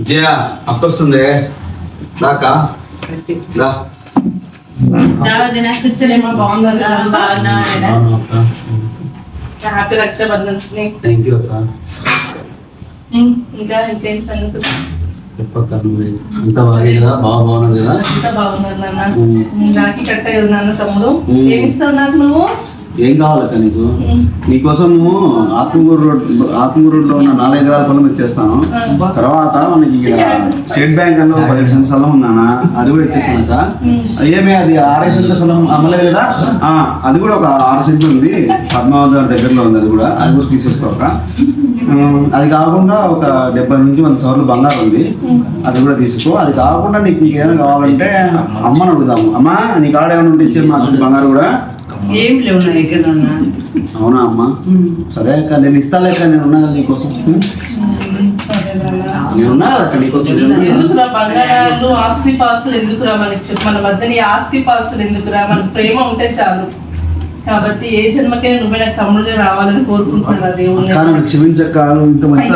జయ అక్క వస్తుంది దాకా హ్యాపీ రక్షాబంధన్. థ్యాంక్ యూ అక్క. ఇంకా ఇంకేం సంగతులు? చెప్పక్క అంత బాగా బాగున్నది కదా? అంతా బాగున్నారు నాన్న. రాఖీ కట్టే నాన్న తమ్ముడు. ఏమిస్తావు నాకు నువ్వు? ఏం కావాలక్క నీకు? నీకోసము ఆత్మూరు రోడ్లో ఉన్న 4 ఎకరాల పొలం ఇచ్చేస్తాను. తర్వాత మనకి ఇక్కడ స్టేట్ బ్యాంక్ అన్న 10 సెంట్ల స్థలం ఉందన్న, అది కూడా ఇచ్చేస్తాను అక్క. ఏమే అది 6 సెంట్ల స్థలం అమ్మలేదు కదా? అది కూడా ఒక 6 సెంట్లు ఉంది, పద్మావతి దగ్గరలో ఉంది, అది కూడా తీసేసుకోక. అది కాకుండా ఒక 70 నుంచి 100 సవర్లు బంగారం ఉంది, అది కూడా తీసుకో. అది కాకుండా నీకు ఇంకేమైనా కావాలంటే అమ్మని అడుగుదాము. అమ్మ నీ కాడ ఏమైనా ఉంటే ఇచ్చేది మాకు బంగారు కూడా. ఏం లేవు నా దగ్గర. అవునా అమ్మ? సరే అక్క, నేను ఇస్తాను అక్క, నేను ఉన్నా కదా నీకోసం. నేను ఉన్నా కదా అక్క నీకోసం. ఎందుకురా బంగారాలు ఆస్తి పాస్తులు ఎందుకురా? మనకి మన మధ్యని ఆస్తి పాస్తులు ఎందుకురా? మనకు ప్రేమ ఉంటే చాలు. కాబట్టి ఏ జన్మకైనా నువ్వే నాకు తమ్ముడుగా రావాలని కోరుకుంటున్నా దేవుణ్ణి. క్షమించక్క, ఇంత మంచి